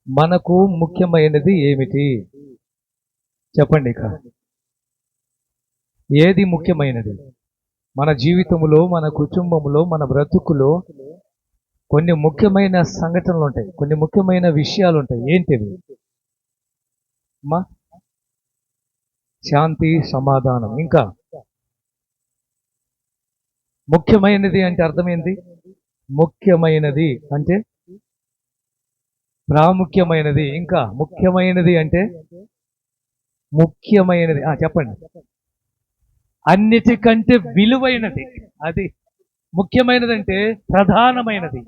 మనకు ముఖ్యమైనది ఏమిటి? చెప్పండి ఇక. ఏది ముఖ్యమైనది? మన జీవితంలో, మన కుటుంబంలో, మన బ్రతుకులో కొన్ని ముఖ్యమైన సంఘటనలు ఉంటాయి. కొన్ని ముఖ్యమైన విషయాలు ఉంటాయి. ఏంటివి? అమ్మా, శాంతి, సమాధానం. ఇంకా ముఖ్యమైనది అంటే అర్థమైంది. ముఖ్యమైనది అంటే ప్రాముఖ్యమైనది. ఇంకా ముఖ్యమైనది అంటే ముఖ్యమైనది. చెప్పండి. అన్నిటికంటే విలువైనది. అది ముఖ్యమైనదంటే ప్రధానమైనది.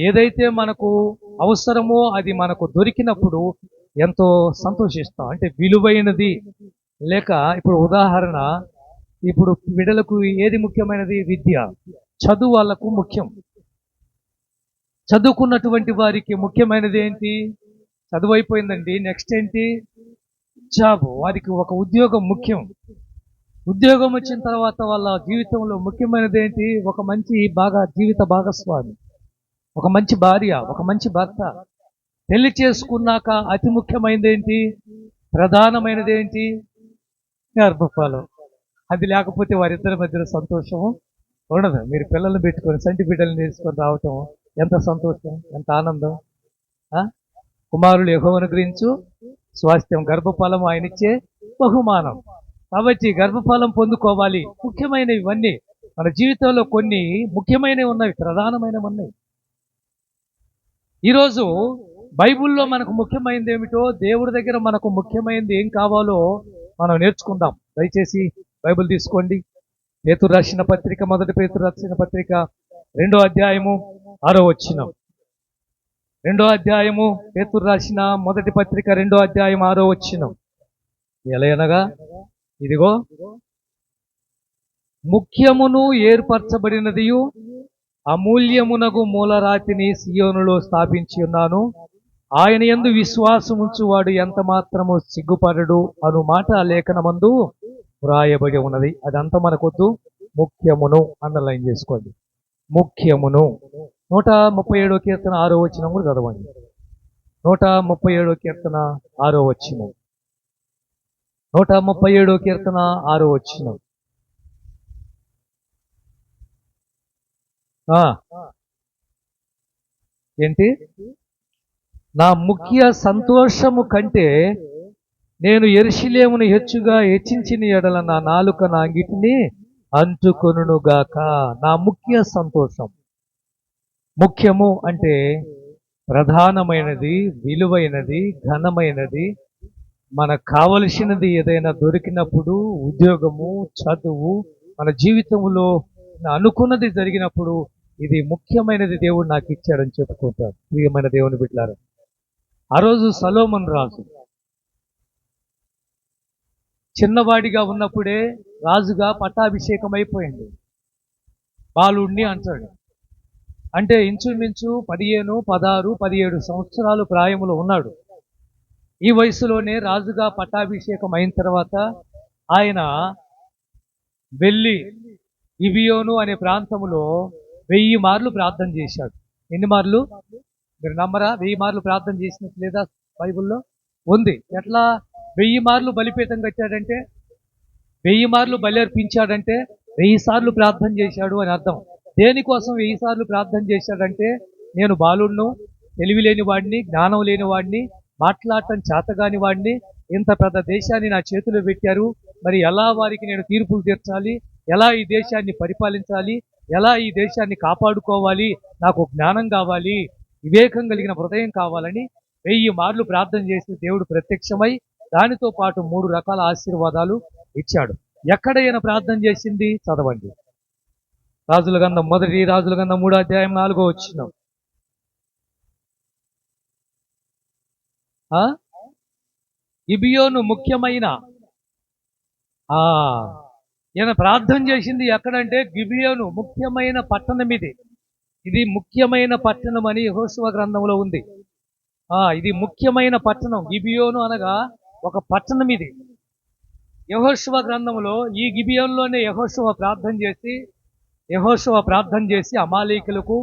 ఏదైతే మనకు అవసరమో అది మనకు దొరికినప్పుడు ఎంతో సంతోషిస్తాం. అంటే విలువైనది. లేక ఇప్పుడు ఉదాహరణ, ఇప్పుడు బిడ్డలకు ఏది ముఖ్యమైనది? విద్య. చదువు వాళ్ళకు ముఖ్యం. చదువుకున్నటువంటి వారికి ముఖ్యమైనది ఏంటి? చదువు అయిపోయిందండి, నెక్స్ట్ ఏంటి? జాబ్. వారికి ఒక ఉద్యోగం ముఖ్యం. ఉద్యోగం వచ్చిన తర్వాత వాళ్ళ జీవితంలో ముఖ్యమైనది ఏంటి? ఒక మంచి జీవిత భాగస్వామి, ఒక మంచి భార్య, ఒక మంచి భర్త. పెళ్లి చేసుకున్నాక అతి ముఖ్యమైనది ఏంటి? ప్రధానమైనది ఏంటి? గర్భఫలం. అది లేకపోతే వారిద్దరి మధ్యలో సంతోషం ఉండదు. మీరు పిల్లల్ని పెట్టుకొని సంటి బిడ్డలు నేర్చుకొని రావటం ఎంత సంతోషం, ఎంత ఆనందం. కుమారులు యెహోవాను గురించు స్వాస్థ్యం, గర్భఫలం ఆయనిచ్చే బహుమానం. కాబట్టి గర్భఫలం పొందుకోవాలి. ముఖ్యమైనవి ఇవన్నీ మన జీవితంలో కొన్ని ముఖ్యమైనవి ఉన్నవి, ప్రధానమైనవి ఉన్నాయి. ఈరోజు బైబిల్లో మనకు ముఖ్యమైనది ఏమిటో, దేవుడి దగ్గర మనకు ముఖ్యమైనది ఏం కావాలో మనం నేర్చుకుందాం. దయచేసి బైబిల్ తీసుకోండి. పేతురు రాసిన పత్రిక, మొదటి పేతురు రాసిన పత్రిక 2వ అధ్యాయము 6వ వచనం. 2వ అధ్యాయము, పేతురు రాసిన మొదటి పత్రిక 2వ అధ్యాయం 6వ వచనం. ఎలయనగా ఇదిగో ముఖ్యమును ఏర్పరచబడినదియు అమూల్యమునగు మూలరాతిని సియోనులో స్థాపించి ఉన్నాను, ఆయన యందు విశ్వాసముంచు వాడు ఎంత మాత్రము సిగ్గుపడడు అను మాట లేఖనమందు వ్రాయబడి ఉన్నది. అదంతా మనకొద్దు. ముఖ్యమును అండర్లైన్ చేసుకోండి. ముఖ్యమును. 137వ కీర్తన 6వ వచనం కూడా చదవండి. 137వ కీర్తన 6వ వచనం. 137వ కీర్తన 6వ వచనం. ఏంటి? నా ముఖ్య సంతోషము కంటే నేను యెరూషలేమును హెచ్చుగా హెచ్చించిన ఎడల నా నాలుక నా అంగిటిని అంటుకొనుగాక. నా ముఖ్య సంతోషం. ముఖ్యము అంటే ప్రధానమైనది, విలువైనది, ఘనమైనది. మనకు కావలసినది ఏదైనా దొరికినప్పుడు, ఉద్యోగము, చదువు, మన జీవితంలో అనుకున్నది జరిగినప్పుడు ఇది ముఖ్యమైనది దేవుడు నాకు ఇచ్చాడని చెప్పుకుంటారు. ప్రియమైన దేవుని బిడ్డలారా, ఆ రోజు సొలొమోను రాజు చిన్నవాడిగా ఉన్నప్పుడే రాజుగా పట్టాభిషేకం అయిపోయింది. బాలుడిని అంటాడు. అంటే ఇంచుమించు 15, 16, 17 సంవత్సరాలు ప్రాయములో ఉన్నాడు. ఈ వయసులోనే రాజుగా పట్టాభిషేకం అయిన తర్వాత ఆయన వెళ్ళి గిబియోను అనే ప్రాంతంలో 1000 మార్లు ప్రార్థన చేశాడు. ఎన్ని మార్లు? మీరు నమ్మరా? 1000 మార్లు ప్రార్థన చేసినట్టు లేదా బైబిల్లో ఉంది. ఎట్లా 1000 మార్లు బలిపీఠం కట్టాడంటే, 1000 మార్లు బలి అర్పించాడంటే 1000 సార్లు ప్రార్థన చేశాడు అని అర్థం. దేనికోసం 1000 సార్లు ప్రార్థన చేశాడంటే, నేను బాలుడును, తెలివి లేని వాడిని, జ్ఞానం లేని వాడిని, మాట్లాడటం చేతగాని వాడిని, ఇంత పెద్ద దేశాన్ని నా చేతిలో పెట్టారు, మరి ఎలా వారికి నేను తీర్పులు తీర్చాలి, ఎలా ఈ దేశాన్ని పరిపాలించాలి, ఎలా ఈ దేశాన్ని కాపాడుకోవాలి, నాకు జ్ఞానం కావాలి, వివేకం కలిగిన హృదయం కావాలని 1000 మార్లు ప్రార్థన చేసి దేవుడు ప్రత్యక్షమై దానితో పాటు 3 రకాల ఆశీర్వాదాలు ఇచ్చాడు. ఎక్కడ ఈయన ప్రార్థన చేసింది చదవండి. రాజుల గ్రంథం, మొదటి రాజుల గ్రంథం 3వ అధ్యాయం 4వ వచనం. గిబియోను ముఖ్యమైన ఈయన ప్రార్థన చేసింది ఎక్కడంటే గిబియోను ముఖ్యమైన పట్టణం. ఇది ముఖ్యమైన పట్టణం అని యెహోషువ గ్రంథంలో ఉంది. ఇది ముఖ్యమైన పట్టణం. గిబియోను అనగా ఒక పట్టణం. ఇది యెహోషువ గ్రంథంలో ఈ గిబియోనులోనే యెహోషువ ప్రార్థన చేసి అమాలేకులకు,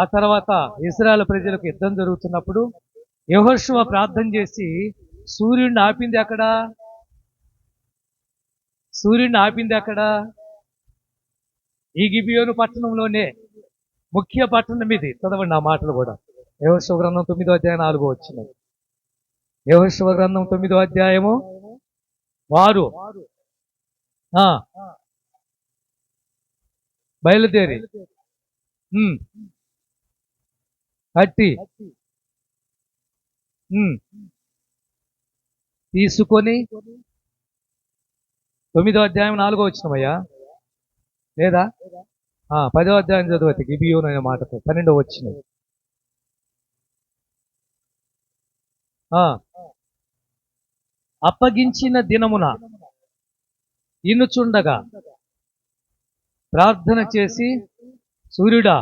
ఆ తర్వాత ఇశ్రాయేలు ప్రజలకు యుద్ధం జరుగుతున్నప్పుడు యెహోషువ ప్రార్థన చేసి సూర్యుడిని ఆపింది అక్కడ, సూర్యుడిని ఆపింది అక్కడ ఈ గిబియోను పట్టణంలోనే. ముఖ్య పట్టణం ఇది. చదవండి ఆ మాటలు కూడా. యెహోషువ గ్రంథం 9వ అధ్యాయం 4వ వచనం. యెహోషువ గ్రంథం 9వ అధ్యాయము వారు బయలుదేరి కట్టి తీసుకొని 9వ అధ్యాయం 4వ వచనమయ్యా, లేదా 10వ అధ్యాయం చదవతి గిబియోను అనే మాటతో 12వ వచనం. అప్పగించిన దినమున ఇనుచుండగా ప్రార్థన చేసి, సూర్యుడా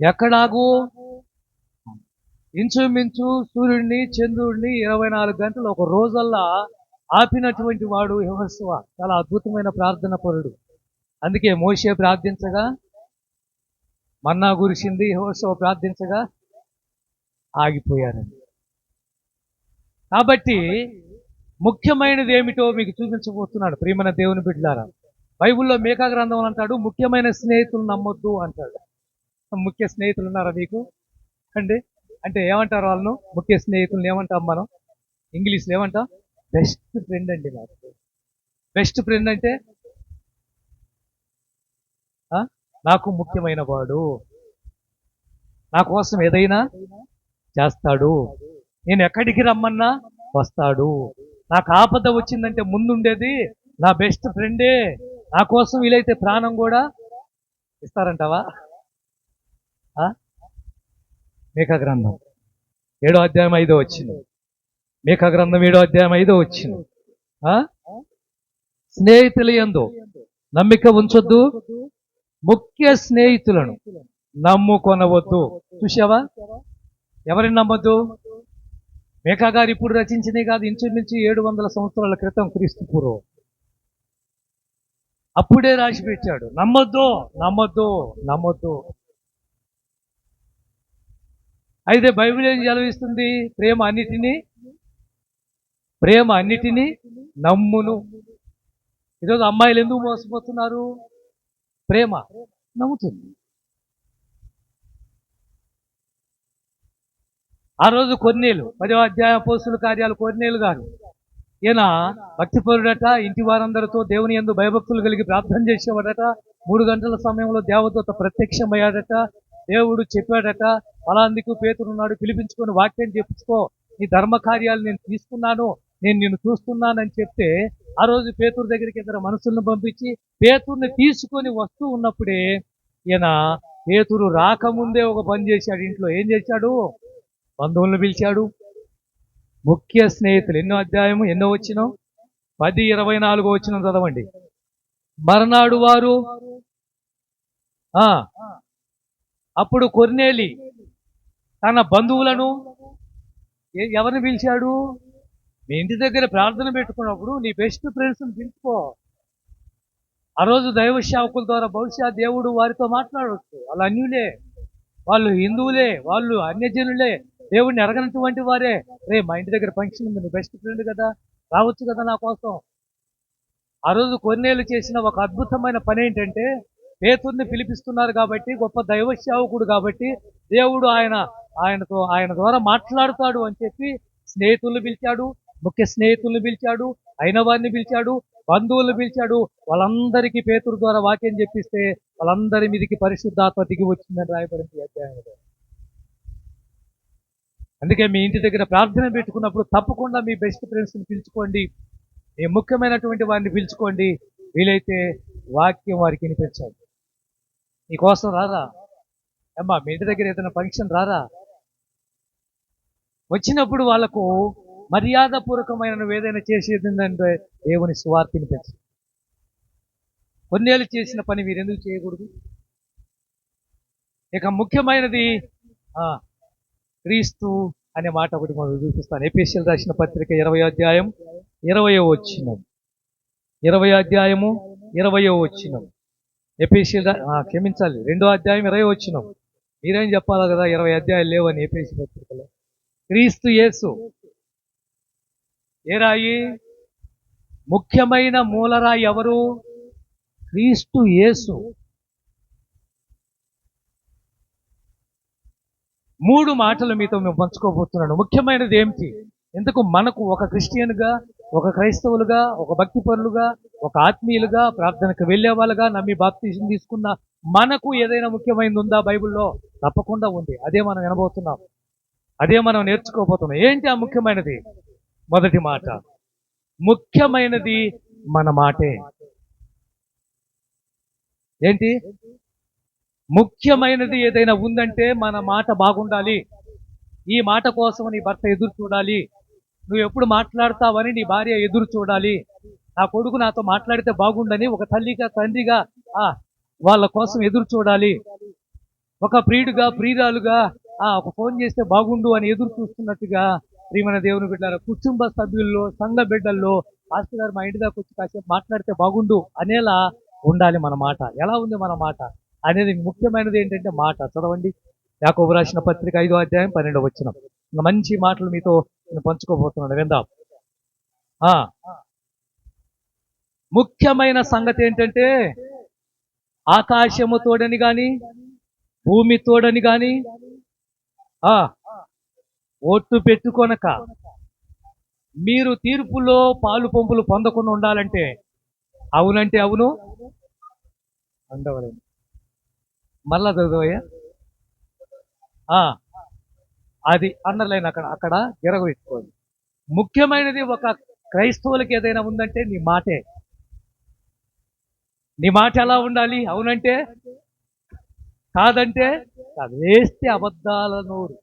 ఎక్కడాగు, ఇంచుమించు సూర్యుడిని చంద్రుడిని 24 గంటలు ఒక రోజల్లా ఆపినటువంటి వాడు యెహోషువ. చాలా అద్భుతమైన ప్రార్థన పరుడు. అందుకే మోషే ప్రార్థించగా మన్నా కురిసింది, యెహోషువ ప్రార్థించగా ఆగిపోయారండి. కాబట్టి ముఖ్యమైనది ఏమిటో మీకు చూపించబోతున్నాడు ప్రియమైన దేవుని బిడ్డలారా. బైబిల్లో మీకా గ్రంథం అంటాడు, ముఖ్యమైన స్నేహితులు నమ్మొద్దు అంటాడు. ముఖ్య స్నేహితులు ఉన్నారా మీకు అండి? అంటే ఏమంటారు వాళ్ళను? ముఖ్య స్నేహితులను ఏమంటాం మనం ఇంగ్లీష్లో? ఏమంటాం? బెస్ట్ ఫ్రెండ్ అండి. నాకు బెస్ట్ ఫ్రెండ్ అంటే నాకు ముఖ్యమైన వాడు, నా కోసం ఏదైనా చేస్తాడు, నేను ఎక్కడికి రమ్మన్నా వస్తాడు, నాకు ఆపద వచ్చిందంటే ముందుండేది నా బెస్ట్ ఫ్రెండే, నా కోసం వీలైతే ప్రాణం కూడా ఇస్తారంటావా? మీకా గ్రంథం 7వ అధ్యాయం 5వ వచనం. మీకా గ్రంథం 7వ అధ్యాయం 5వ వచనం. స్నేహితుల యందు నమ్మిక ఉంచొద్దు, ముఖ్య స్నేహితులను నమ్ముకొనవద్దు. చూసావా? ఎవరిని నమ్మొద్దు? మీకా గారు ఇప్పుడు రచించినవి కాదు, ఇంచుమించు 700 సంవత్సరాల క్రితం క్రీస్తు పూర్వం అప్పుడే రాసి పెట్టాడు. నమ్మొద్దు, నమ్మొద్దు, నమ్మొద్దు. అయితే బైబిల్ ఏం సెలవిస్తుంది? ప్రేమ అన్నిటినీ నమ్మును. ఈరోజు అమ్మాయిలు ఎందుకు మోసపోతున్నారు? ప్రేమ నమ్ముతుంది. ఆ రోజు కొర్నేలు 10వ అధ్యాయం అపోస్తుల కార్యాలు కొర్నేలు గారు, ఈయన భక్తిపరుడట, ఇంటి వారందరితో దేవుని యందు భయభక్తులు కలిగి ప్రార్థన చేసేవాడట. 3 గంటల సమయంలో దేవదూత ప్రత్యక్షమయ్యాడట. దేవుడు చెప్పాడట, ఫలాందుకు పేతురున్నాడు, పిలిపించుకొని వాక్యం చెప్పుకో, నీ ధర్మ కార్యాలు నేను తీసుకున్నాను, నేను నిన్ను చూస్తున్నానని చెప్తే, ఆ రోజు పేతురు దగ్గరికి 2 మనుషులను పంపించి పేతుర్ని తీసుకొని వస్తూ ఉన్నప్పుడే ఈయన పేతురు రాకముందే ఒక పని చేశాడు. ఇంట్లో ఏం చేశాడు? బంధువులను పిలిచాడు. ముఖ్య స్నేహితులు. ఎన్నో అధ్యాయము, ఎన్నో వచనం? 10:24 వచనం చదవండి. మర్నాడు వారు అప్పుడు కొర్నేలి తన బంధువులను, ఎవరిని పిలిచాడు? మీ ఇంటి దగ్గర ప్రార్థన పెట్టుకున్నప్పుడు నీ బెస్ట్ ఫ్రెండ్స్ని పిలుచుకో. ఆ రోజు దైవ సేవకుల ద్వారా బహుశా దేవుడు వారితో మాట్లాడవచ్చు. వాళ్ళు అన్యులే, వాళ్ళు హిందువులే, వాళ్ళు అన్యజనులే, దేవుడిని ఎరగనటువంటి వారే. మా ఇంటి దగ్గర ఫంక్షన్ ఉంది, నువ్వు బెస్ట్ ఫ్రెండ్ కదా, రావచ్చు కదా నా కోసం. ఆ రోజు కొర్నేలు చేసిన ఒక అద్భుతమైన పని ఏంటంటే, పేతుర్ని పిలిపిస్తున్నారు కాబట్టి, గొప్ప దైవ సేవకుడు కాబట్టి, దేవుడు ఆయన ద్వారా మాట్లాడుతాడు అని చెప్పి స్నేహితులను పిలిచాడు, ముఖ్య స్నేహితులను పిలిచాడు, అయిన వారిని పిలిచాడు, బంధువులను పిలిచాడు. వాళ్ళందరికీ పేతురు ద్వారా వాక్యం చెప్పిస్తే వాళ్ళందరి మీదకి పరిశుద్ధాత్మ దిగి వచ్చిందని రాయబడింది అధ్యాయంలో. అందుకే మీ ఇంటి దగ్గర ప్రార్థన పెట్టుకున్నప్పుడు తప్పకుండా మీ బెస్ట్ ఫ్రెండ్స్ని పిలుచుకోండి, మీ ముఖ్యమైనటువంటి వారిని పిలుచుకోండి. వీలైతే వాక్యం వారికి వినిపించాలి. నీకోసం రారా అమ్మా, మీ ఇంటి దగ్గర ఏదైనా ఫంక్షన్ రారా, వచ్చినప్పుడు వాళ్ళకు మర్యాదపూర్వకమైన నువ్వు ఏదైనా చేసేది ఏంటంటే దేవుని సువార్త వినిపించు. కొన్నేళ్ళు చేసిన పని మీరెందుకు చేయకూడదు? ఇక ముఖ్యమైనది క్రీస్తు అనే మాట ఒకటి మనం చూపిస్తాను. ఎఫెసీయులకు రాసిన పత్రిక 20వ అధ్యాయం 20వ వచనం. 20వ అధ్యాయము 20వ వచనం. ఎఫెసీయులకు క్షమించాలి, 2వ అధ్యాయం 20వ వచనం. మీరేం చెప్పాలి కదా 20 అధ్యాయాలు లేవని ఎఫెసీ పత్రికలో. క్రీస్తు యేసు. ఏ రాయి? ముఖ్యమైన మూలరాయి ఎవరు? క్రీస్తు యేసు. 3 మాటలు మీతో మేము పంచుకోబోతున్నాను. ముఖ్యమైనది ఏమిటి? ఎందుకు మనకు ఒక క్రిస్టియన్గా, ఒక క్రైస్తవులుగా, ఒక భక్తిపరులుగా, ఒక ఆత్మీయులుగా, ప్రార్థనకు వెళ్ళే వాళ్ళుగా, నమ్మి బాప్తిజం తీసుకున్న మనకు ఏదైనా ముఖ్యమైనది ఉందా బైబిల్లో? తప్పకుండా ఉంది. అదే మనం వినబోతున్నాం, అదే మనం నేర్చుకోబోతున్నాం. ఏంటి ఆ ముఖ్యమైనది? మొదటి మాట, ముఖ్యమైనది మన మాటే. ఏంటి ముఖ్యమైనది? ఏదైనా ఉందంటే మన మాట బాగుండాలి. ఈ మాట కోసం నీ భర్త ఎదురు చూడాలి. నువ్వు ఎప్పుడు మాట్లాడతావని నీ భార్య ఎదురు చూడాలి. నా కొడుకు నాతో మాట్లాడితే బాగుండని ఒక తల్లిగా, తండ్రిగా వాళ్ళ కోసం ఎదురు చూడాలి. ఒక ప్రియుడుగా, ప్రియురాలుగా ఒక ఫోన్ చేస్తే బాగుండు అని ఎదురు చూస్తున్నట్టుగా ప్రియమైన దేవుని బిడ్డలారా, కుటుంబ సభ్యుల్లో, సంఘ బిడ్డల్లో పాస్టర్ గారు మా ఇంటి దాకా వచ్చి కాసేపు మాట్లాడితే బాగుండు అనేలా ఉండాలి మన మాట. ఎలా ఉంది మన మాట అనేది ముఖ్యమైనది. ఏంటంటే మాట. చదవండి, యాకోబు రాసిన పత్రిక 5వ అధ్యాయం 12వ వచనం. ఇంకా మంచి మాటలు మీతో నేను పంచుకోబోతున్నాను, విందాం. ముఖ్యమైన సంగతి ఏంటంటే ఆకాశము తోడని గాని, భూమి తోడని గాని ఒట్టు పెట్టుకొనక మీరు తీర్పులో పాలు పంపులు పొందకుండా ఉండాలంటే, అవునంటే అవును, ఉండవలేదు. మళ్ళా చదువయ్యా. అది అండర్లైన్ అక్కడ ఎరగబెట్టుకోండి. ముఖ్యమైనది ఒక క్రైస్తవులకి ఏదైనా ఉందంటే నీ మాటే. నీ మాట ఎలా ఉండాలి? అవునంటే కాదంటే కాదు. వేస్తే అబద్ధాల నోరు.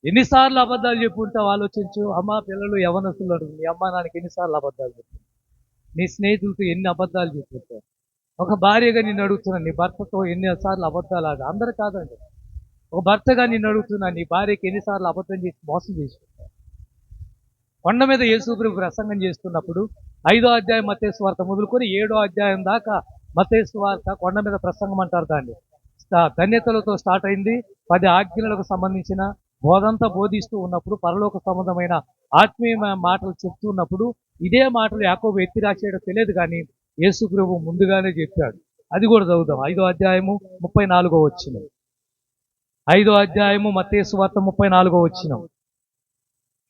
ఎన్నిసార్లు అబద్ధాలు చెప్పుంటావు ఆలోచించు. అమ్మ, పిల్లలు యవనస్తులు, నీ అమ్మ నాన్నకి ఎన్నిసార్లు అబద్ధాలు చెప్పు. నీ స్నేహితులతో ఎన్ని అబద్ధాలు చెప్పుంటావు. ఒక భార్యగా నిన్ను అడుగుతున్నాను, నీ భర్తతో ఎన్నిసార్లు అబద్ధాలు ఆడు. అందరు కాదండి, ఒక భర్తగా నిన్ను అడుగుతున్నాను, నీ భార్యకి ఎన్నిసార్లు అబద్ధం చేసి మోసం చేసుకుంటావు. కొండ మీద యేసుప్రభు ప్రసంగం చేస్తున్నప్పుడు 5వ అధ్యాయం మత్తయి సువార్త మొదలుకొని 7వ అధ్యాయం దాకా మత్తయి సువార్త కొండ మీద ప్రసంగం అంటారు దాన్ని. ధన్యతలతో స్టార్ట్ అయింది. 10 ఆజ్ఞలకు సంబంధించిన బోధంతా బోధిస్తూ ఉన్నప్పుడు, పరలోక సంబంధమైన ఆత్మీయ మాటలు చెప్తున్నప్పుడు ఇదే మాటలు యాకోబు ఎత్తి రాసేయడో తెలియదు, కానీ యేసుప్రభు ముందుగానే చెప్పాడు. అది కూడా చదువుదాం. 5వ అధ్యాయము 34వ వచనం. 5వ అధ్యాయము మత్తయి సువార్త 34వ వచనం.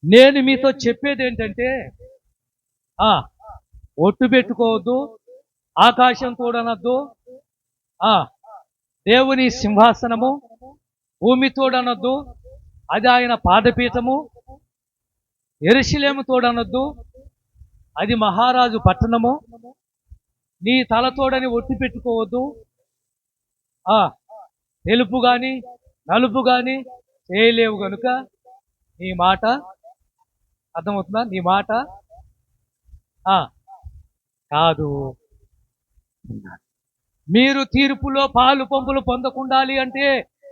నేను మీతో చెప్పేది ఏంటంటే ఒట్టు పెట్టుకోవద్దు, ఆకాశం తోడనద్దు, దేవుని సింహాసనము భూమి తోడనొద్దు, అది ఆయన పాదపీఠము, యెరూషలేము తోడనొద్దు, అది మహారాజు పట్టణము, నీ తలతోడని ఒట్టు పెట్టుకోవద్దు, తెలుపు గాని నలుపు గాని చేయలేవు గనుక నీ మాట, అర్థమవుతుందా? నీ మాట కాదు. మీరు తీర్పులో పాలు పంపులు పొందకుండాలి అంటే,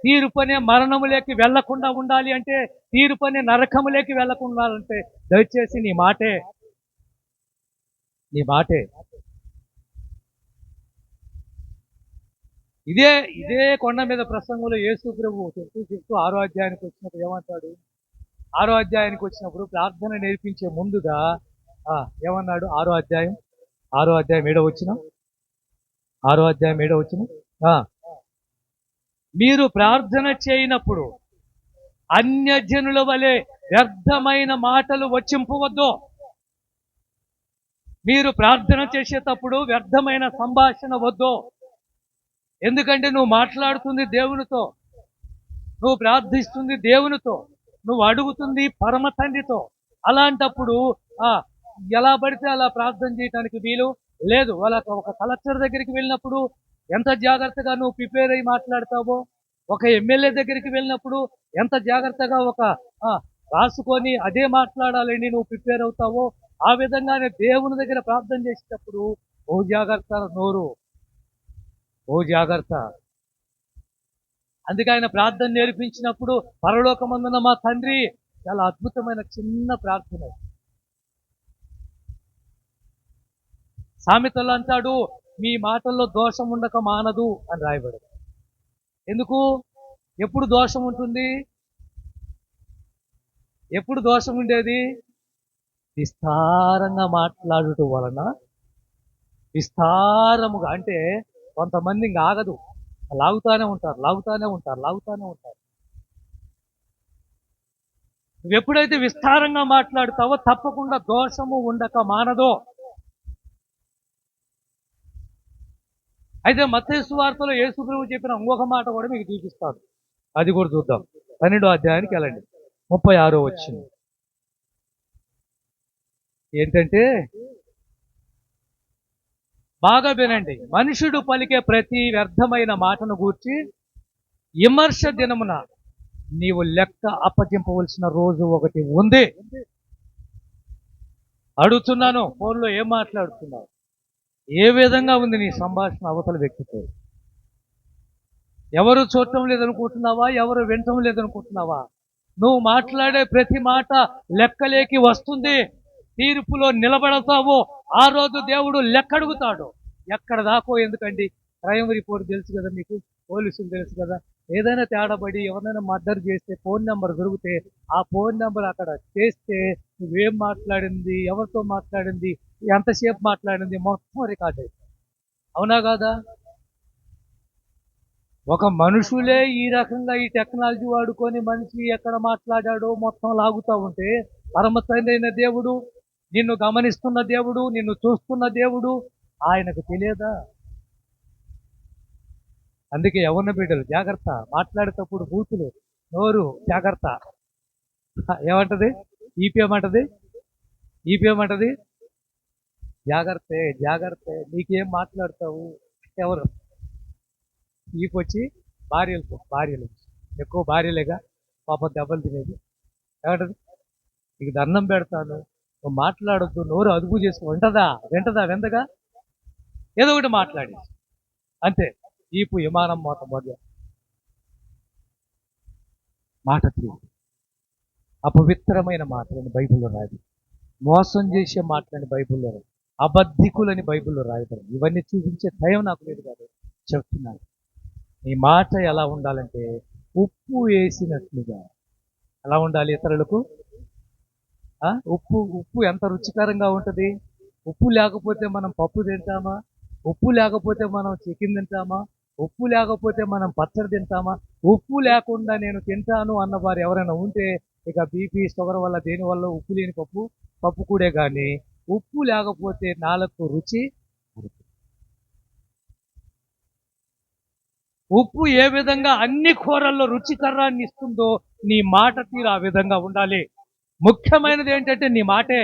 తీర్పనే మరణములేకి వెళ్లకుండా ఉండాలి అంటే, తీర్పనే నరకములేకి వెళ్లకుండా అంటే దయచేసి నీ మాటే, నీ మాటే. ఇదే కొండ మీద ప్రసంగంలో యేసుప్రభు చెప్తూ 6వ అధ్యాయానికి వచ్చినప్పుడు ఏమంటాడు? 6వ అధ్యాయానికి వచ్చినప్పుడు ప్రార్థన నేర్పించే ముందుగా ఏమన్నాడు? 6వ అధ్యాయం 7వ వచనం. 6వ అధ్యాయం 7వ వచనం. మీరు ప్రార్థన చేయనప్పుడు అన్యజనుల వలె వ్యర్థమైన మాటలు వచ్చింపవద్దు. మీరు ప్రార్థన చేసేటప్పుడు వ్యర్థమైన సంభాషణ వద్దు. ఎందుకంటే నువ్వు మాట్లాడుతుంది దేవునితో, నువ్వు ప్రార్థిస్తుంది దేవునితో, నువ్వు అడుగుతుంది పరమ తండ్రితో. అలాంటప్పుడు ఎలా పడితే అలా ప్రార్థన చేయడానికి వీలు లేదు. వాళ్ళకి ఒక కలెక్టర్ దగ్గరికి వెళ్ళినప్పుడు ఎంత జాగ్రత్తగా నువ్వు ప్రిపేర్ అయ్యి మాట్లాడతావో, ఒక ఎమ్మెల్యే దగ్గరికి వెళ్ళినప్పుడు ఎంత జాగ్రత్తగా రాసుకొని అదే మాట్లాడాలని నువ్వు ప్రిపేర్ అవుతావో, ఆ విధంగానే దేవుని దగ్గర ప్రార్థన చేసేటప్పుడు ఓ జాగ్రత్త నోరు, ఓ జాగ్రత్త. అందుకే ఆయన ప్రార్థన నేర్పించినప్పుడు పరలోకమందున్న మా తండ్రి, చాలా అద్భుతమైన చిన్న ప్రార్థన. సామెతలు అంటాడు, మీ మాటల్లో దోషం ఉండక మానదు అని రాయబడదు. ఎందుకు? ఎప్పుడు దోషం ఉంటుంది? ఎప్పుడు దోషం ఉండేది? విస్తారంగా మాట్లాడుట వలన, విస్తారముగా అంటే కొంతమంది ఇంక ఆగదు, లాగుతానే ఉంటారు, లాగుతానే ఉంటారు, లాగుతానే ఉంటారు. నువ్వు ఎప్పుడైతే విస్తారంగా మాట్లాడుతావో తప్పకుండా దోషము ఉండక మానదో. అయితే మత్తయి సువార్తలో యేసు ప్రభువు చెప్పిన ఇంకొక మాట కూడా మీకు చూపిస్తాను. అది కూడా చూద్దాం. 12వ అధ్యాయానికి వెళ్ళండి, 36వ వచనం. ఏంటంటే, బాగా వినండి, మనుషుడు పలికే ప్రతి వ్యర్థమైన మాటను గూర్చి విమర్శ దినమున నీవు లెక్క అప్పగింపవలసిన రోజు ఒకటి ఉంది. అడుగుతున్నాను, ఫోన్లో ఏం మాట్లాడుతున్నావు? ఏ విధంగా ఉంది నీ సంభాషణ అవతల వ్యక్తితో? ఎవరు చూడటం లేదనుకుంటున్నావా? ఎవరు వినటం లేదనుకుంటున్నావా? నువ్వు మాట్లాడే ప్రతి మాట లెక్కలేకి వస్తుంది. తీర్పులో నిలబడతావు. ఆ రోజు దేవుడు లెక్క అడుగుతాడు. ఎక్కడ దాకో ఎందుకండి? క్రైమ్ రిపోర్ట్ తెలుసు కదా మీకు, పోలీసులు తెలుసు కదా. ఏదైనా తేడాబడి ఎవరైనా మర్డర్ చేస్తే ఫోన్ నెంబర్ దొరికితే ఆ ఫోన్ నెంబర్ అక్కడ చేస్తే నువ్వేం మాట్లాడింది, ఎవరితో మాట్లాడింది, ఎంతసేపు మాట్లాడింది మొత్తం రికార్డ్ అవుతుంది. అవునా కాదా? ఒక మనుషులే ఈ రకంగా ఈ టెక్నాలజీ వాడుకొని మనిషి ఎక్కడ మాట్లాడాడో మొత్తం లాగుతూ ఉంటే, పరమ తండ్రి అయిన దేవుడు, నిన్ను గమనిస్తున్న దేవుడు, నిన్ను చూస్తున్న దేవుడు, ఆయనకు తెలియదా? అందుకే యవ్వన బిడ్డలు జాగ్రత్త, మాట్లాడేటప్పుడు బూతులు, నోరు జాగ్రత్త. ఏమంటది? ఈపేమంటది? ఈపేమంటది? జాగ్రత్త, జాగ్రత్త. నీకేం మాట్లాడతావు? ఎవరు ఈపొచ్చి భార్యలు ఎక్కువ భార్యలేగా పాపం దెబ్బలు తినేది. ఏమంటది? నీకు దండం పెడతాను, నువ్వు మాట్లాడొద్దు, నోరు అదుపు చేసుకో. వింటదా? ఏదో ఒకటి మాట్లాడి అంతే. ఈపు విమానం మోత మధ్య మాట తీరు, అపవిత్రమైన మాటలని బైబిల్లో రాయదు, మోసం చేసే మాటలని బైబిల్లో రాదు, అబద్ధికులని బైబిల్లో రాయదు. ఇవన్నీ చూపించే టైం నాకు లేదు కాదు, చెప్తున్నాను. నీ మాట ఎలా ఉండాలంటే ఉప్పు వేసినట్లుగా. ఎలా ఉండాలి ఇతరులకు? ఉప్పు ఎంత రుచికరంగా ఉంటుంది? ఉప్పు లేకపోతే మనం పప్పు తింటామా? ఉప్పు లేకపోతే మనం చికెన్ తింటామా? ఉప్పు లేకపోతే మనం పచ్చడి తింటామా? ఉప్పు లేకుండా నేను తింటాను అన్నవారు ఎవరైనా ఉంటే ఇక బీపీ, షుగర్ వల్ల దేని వల్ల ఉప్పు లేని పప్పు కూడే. కానీ ఉప్పు లేకపోతే నాలుగు రుచి. ఉప్పు ఏ విధంగా అన్ని కూరల్లో రుచికరాన్ని ఇస్తుందో నీ మాట తీరు ఆ విధంగా ఉండాలి. ముఖ్యమైనది ఏంటంటే నీ మాటే.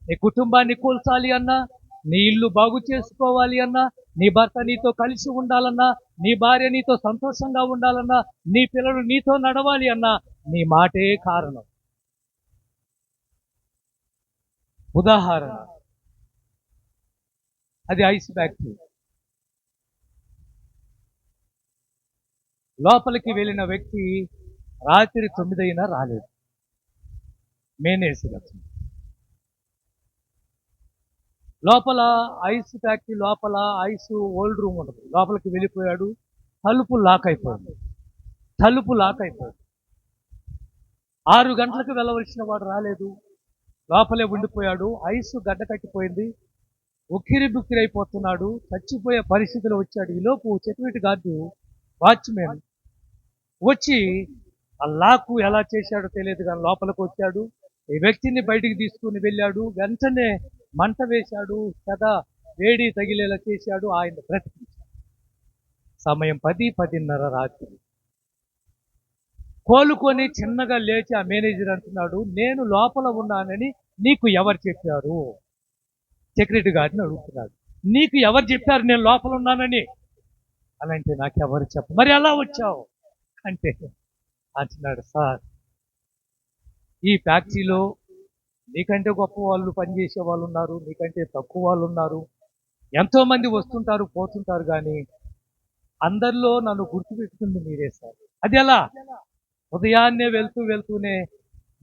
నీ కుటుంబాన్ని కూల్చాలి అన్నా, నీ ఇల్లు బాగు చేసుకోవాలి అన్నా, నీ భర్త నీతో కలిసి ఉండాలన్నా, నీ భార్య నీతో సంతోషంగా ఉండాలన్నా, నీ పిల్లలు నీతో నడవాలి అన్నా నీ మాటే కారణం. ఉదాహరణ, అది ఐస్ ఫ్యాక్టరీ. లోపలికి వెళ్ళిన వ్యక్తి రాత్రి 9 అయినా రాలేదు. మేనేజర్ లోపల ఐస్ ఫ్యాక్టరీ లోపల ఐస్ ఓల్డ్ రూమ్ ఉంటుంది, లోపలికి వెళ్ళిపోయాడు. తలుపు లాక్ అయిపోయింది. 6 గంటలకు వెళ్ళవలసిన వాడు రాలేదు, లోపలే ఉండిపోయాడు. ఐస్ గడ్డ కట్టిపోయింది, ఉక్కిరి బుక్కిరి అయిపోతున్నాడు, చచ్చిపోయే పరిస్థితిలో వచ్చాడు. ఈలోపు సెక్యూరిటీ గార్డు, వాచ్మెన్ వచ్చి ఆ లాక్ ఎలా చేశాడో తెలియదు కానీ లోపలికి వచ్చాడు. ఈ వ్యక్తిని బయటికి తీసుకుని వెళ్ళాడు. వెంటనే మంట వేశాడు, కదా వేడి తగిలేలా చేశాడు, ఆయన బ్రతికించాడు. సమయం 10-10:30 రాత్రి. కోలుకొని చిన్నగా లేచి ఆ మేనేజర్ అంటున్నాడు, నేను లోపల ఉన్నానని నీకు ఎవరు చెప్పారు? సెక్యూరిటీ గార్డ్ని అడుగుతున్నాడు. నీకు ఎవరు చెప్పారు నేను లోపల ఉన్నానని? అలాంటి నాకెవరు చెప్ప. మరి ఎలా వచ్చావు అంటే అంటున్నాడు, సార్ ఈ ఫ్యాక్టరీలో నీకంటే గొప్ప వాళ్ళు పనిచేసే వాళ్ళు ఉన్నారు, నీకంటే తక్కువ వాళ్ళు ఉన్నారు, ఎంతోమంది వస్తుంటారు పోతుంటారు, కానీ అందరిలో నన్ను గుర్తుపెట్టుకుంది మీరే సార్. అది ఎలా? ఉదయాన్నే వెళ్తూనే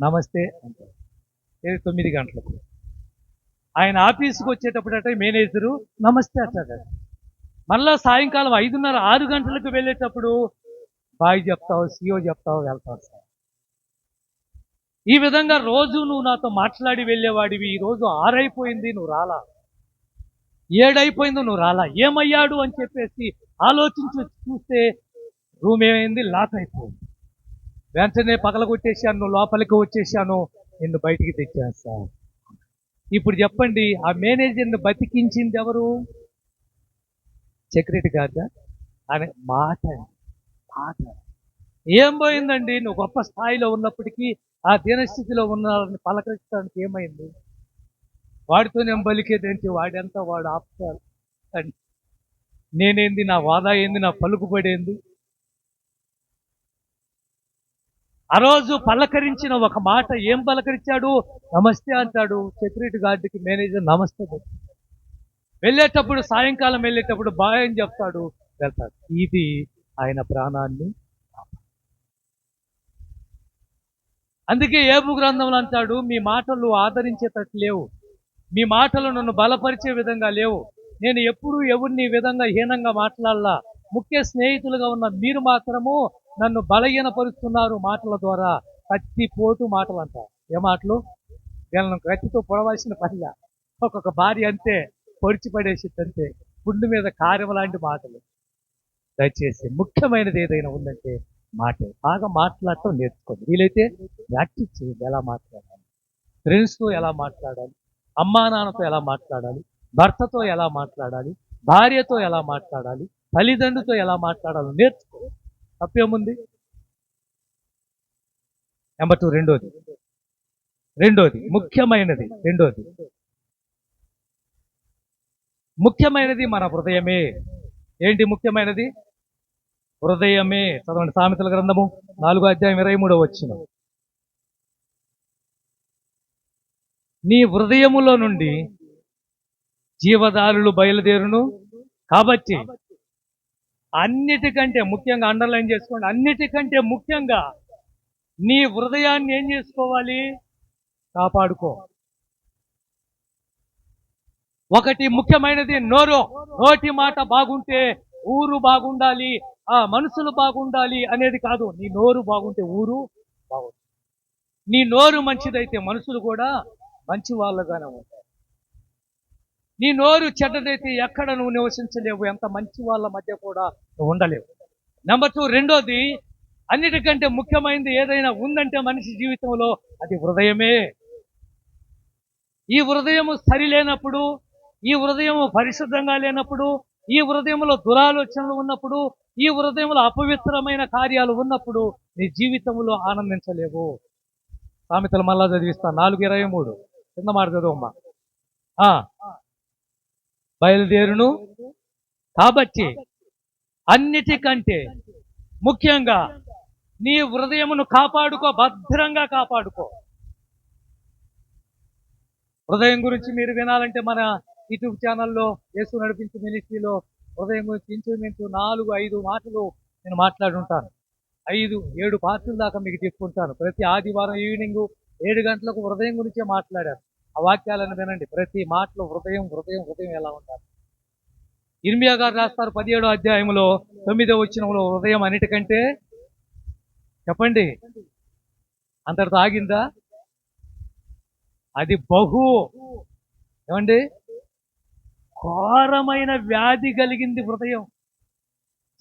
నమస్తే అంటారు. 9 గంటలకు ఆయన ఆఫీస్కి వచ్చేటప్పుడట మేనేజరు నమస్తే అంటాడు. మళ్ళా సాయంకాలం 5:30, 6 గంటలకు వెళ్ళేటప్పుడు బాయ్ చెప్తావు, సియో చెప్తావు, వెళ్తావు సార్. ఈ విధంగా రోజు నువ్వు నాతో మాట్లాడి వెళ్ళేవాడివి. ఈ రోజు 6 అయిపోయింది, నువ్వు రాలా. 7 అయిపోయింది, నువ్వు రాలా. ఏమయ్యాడు అని చెప్పేసి ఆలోచించి చూస్తే రూమ్ ఏమైంది, లాక్ అయిపోయింది. వెంటనే పగలగొట్టేశాను, నువ్వు లోపలికి వచ్చేసాను, నిన్ను బయటికి తెచ్చేస్తా. ఇప్పుడు చెప్పండి, ఆ మేనేజర్ని బతికించింది ఎవరు? సెక్యూరిటీ గార్డా? అనే మాట. మాట ఏం పోయిందండి? నువ్వు గొప్ప స్థాయిలో ఉన్నప్పటికీ ఆ దీనస్థితిలో ఉన్న వాళ్ళని పలకరించడానికి ఏమైంది? వాడితో నేను పలికేదేంటి? వాడెంత, వాడు ఆపుతాడు. నేనేంది, నా వాదా ఏంది, నా పలుకుబడేంది? ఆ రోజు పలకరించిన ఒక మాట, ఏం పలకరించాడు? నమస్తే అంటాడు. సెక్యూరిటీ గార్డుకి మేనేజర్ నమస్తే. వెళ్ళేటప్పుడు, సాయంకాలం వెళ్ళేటప్పుడు బాయ్ అని చెప్తాడు, వెళ్తాడు. ఇది ఆయన ప్రాణాన్ని. అందుకే ఏబు గ్రంథంలో అంటాడు, మీ మాటలు ఆదరించేటట్టు లేవు, మీ మాటలు నన్ను బలపరిచే విధంగా లేవు. నేను ఎప్పుడు ఎవరిని ఈ విధంగా హీనంగా మాట్లాడాలా. ముఖ్య స్నేహితులుగా ఉన్న మీరు మాత్రము నన్ను బలహీనపరుస్తున్నారు మాటల ద్వారా. కత్తిపోటు మాటలు అంటారు. ఏ మాటలు? వీళ్ళను కత్తితో పొడవాల్సిన పనిగా. ఒక్కొక్క భార్య అంతే, పొడిచి పడేసిద్ది అంతే, పుండు మీద కారం లాంటి మాటలు. దయచేసి ముఖ్యమైనది ఏదైనా ఉందంటే మాటే. బాగా మాట్లాడటం నేర్చుకోండి. వీలైతే ప్రాక్టీస్ చేయండి. ఎలా మాట్లాడాలి, ఫ్రెండ్స్తో ఎలా మాట్లాడాలి, అమ్మా నాన్నతో ఎలా మాట్లాడాలి, భర్తతో ఎలా మాట్లాడాలి, భార్యతో ఎలా మాట్లాడాలి, తల్లిదండ్రులతో ఎలా మాట్లాడాలో నేర్చుకో. తప్పేముంది? నెంబర్ 2, రెండోది ముఖ్యమైనది మన హృదయమే. ఏంటి ముఖ్యమైనది? హృదయమే. చదవండి సామెతల గ్రంథము 4:23. నీ హృదయములో నుండి జీవదారులు బయలుదేరును. కాబట్టి అన్నిటికంటే ముఖ్యంగా, అండర్లైన్ చేసుకోండి, అన్నిటికంటే ముఖ్యంగా నీ హృదయాన్ని ఏం చేసుకోవాలి? కాపాడుకో. ఒకటి ముఖ్యమైనది నోటి మాట బాగుంటే ఊరు బాగుండాలి, ఆ మనుషులు బాగుండాలి అనేది కాదు. నీ నోరు బాగుంటే ఊరు బాగుంటుంది. నీ నోరు మంచిదైతే మనుషులు కూడా మంచి వాళ్ళగానే ఉంటారు. నీ నోరు చెడ్డదైతే ఎక్కడ నువ్వు నివసించలేవు, ఎంత మంచి వాళ్ళ మధ్య కూడా నువ్వు ఉండలేవు. నెంబర్ 2, రెండోది, అన్నిటికంటే ముఖ్యమైనది ఏదైనా ఉందంటే మనిషి జీవితంలో అది హృదయమే. ఈ హృదయము సరిలేనప్పుడు, ఈ హృదయము పరిశుద్ధంగా లేనప్పుడు, ఈ హృదయంలో దురాలోచనలు ఉన్నప్పుడు, ఈ హృదయంలో అపవిత్రమైన కార్యాలు ఉన్నప్పుడు నీ జీవితంలో ఆనందించలేవు. సామెతలు మళ్ళా చదివిస్తా, 4:23. కింద మాట చదువమ్మా. బయలుదేరును. కాబట్టి అన్నిటికంటే ముఖ్యంగా నీ హృదయమును కాపాడుకో, భద్రంగా కాపాడుకో. హృదయం గురించి మీరు వినాలంటే మన యూట్యూబ్ ఛానల్లో, యేసు నడిపించే మినిస్ట్రీలో హృదయం గురించి ఇంచుమించు 4-5 మాటలు నేను మాట్లాడుంటాను. 5-7 పార్టుల దాకా మీకు చెప్పుకుంటాను. ప్రతి ఆదివారం ఈవినింగ్ 7 గంటలకు హృదయం గురించే మాట్లాడాను. ఆ వాక్యాలను వినండి. ప్రతి మాటలో హృదయం ఎలా ఉండాలి. ఇర్మియా గారు రాస్తారు 17వ అధ్యాయంలో 9వ వచనంలో, హృదయం అన్నిటికంటే, చెప్పండి, అంతటితో ఆగిందా? అది ఏమండి, ఘోరమైన వ్యాధి కలిగింది హృదయం.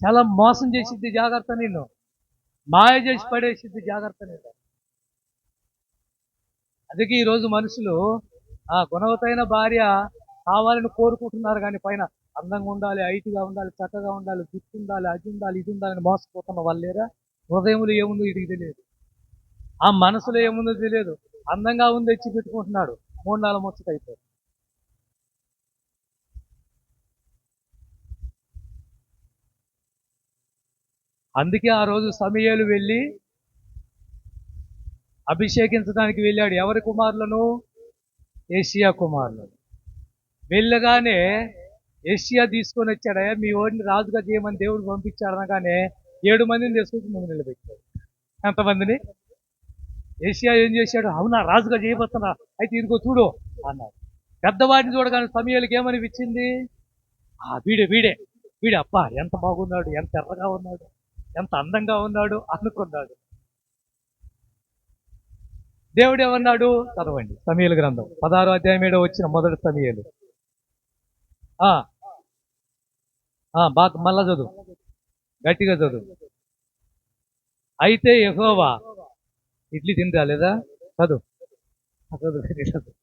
చాలా మోసం చేసిద్ది, జాగ్రత్త. నిన్ను మాయ చేసి పడేసిద్ది, జాగ్రత్త. నిన్ను. అందుకే ఈరోజు మనుషులు ఆ గుణవతైన భార్య కావాలని కోరుకుంటున్నారు, కానీ పైన అందంగా ఉండాలి, హైట్గా ఉండాలి, చక్కగా ఉండాలి, జుట్టు ఉండాలి, అది ఉండాలి, ఇది ఉండాలని మోసపోతున్న వాళ్ళు లేరా? హృదయంలో ఏముందో వీడికి తెలియదు, ఆ మనసులో ఏముందో తెలియదు. అందంగా ఉంది తెచ్చి పెట్టుకుంటున్నాడు, 3-4 ముచ్చట అయిపోయింది. అందుకే ఆ రోజు సమూయేలు వెళ్ళి అభిషేకించడానికి వెళ్ళాడు. ఎవరి కుమారులను? యోషియా కుమారులను. వెళ్ళగానే యోషియా తీసుకొని వచ్చాడయ్యా, మీ ఓడిని రాజుగా చేయమని దేవుడు పంపించాడు అనగానే 7 మందిని తీసుకొచ్చి ముందు నిలబెట్టాడు. ఎంతమందిని? యోషియా ఏం చేశాడు? అవునా, రాజుగా చేయబోతున్నా, అయితే ఇదిగో చూడు అన్నాడు. పెద్దవాడిని చూడగానే సమూయేలుకి ఏమనిపించింది? వీడే అబ్బా, ఎంత బాగున్నాడు, ఎంత ఎర్రగా ఉన్నాడు, ఎంత అందంగా ఉన్నాడు అనుకున్నాడు. దేవుడు ఏమన్నాడు? చదవండి సమూయేలు గ్రంథం 16వ అధ్యాయం 7వ వచ్చిన మొదటి సమూయేలు. బాగా మళ్ళా చదువు, గట్టిగా చదువు. అయితే యెహోవా, ఇడ్లీ తిని రాలేదా? చదువు చదువు.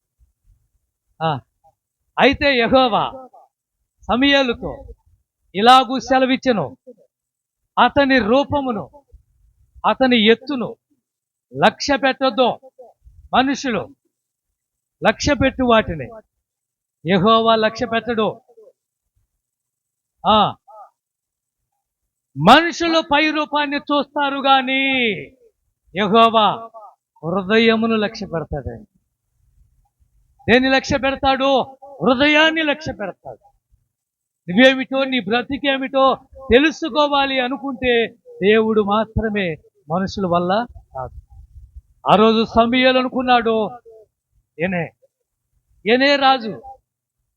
అయితే యెహోవా సమూయేలుతో ఇలాగూ సెలవిచ్చెను, అతని రూపమును అతని ఎత్తును లక్ష్య పెట్టొద్దు. మనుషులు లక్ష్య పెట్టు వాటిని యెహోవా లక్ష్య పెట్టడు. మనుషులు పై రూపాన్ని చూస్తారు గాని యెహోవా హృదయమును లక్ష్య పెడతాడండి. దేన్ని లక్ష్య పెడతాడు? హృదయాన్ని లక్ష్య పెడతాడు. నువ్వేమిటో, నీ బ్రతికేమిటో తెలుసుకోవాలి అనుకుంటే దేవుడు మాత్రమే, మనుషుల వల్ల కాదు. ఆ రోజు సమూయేలు అనుకున్నాడు, ఏనే రాజు,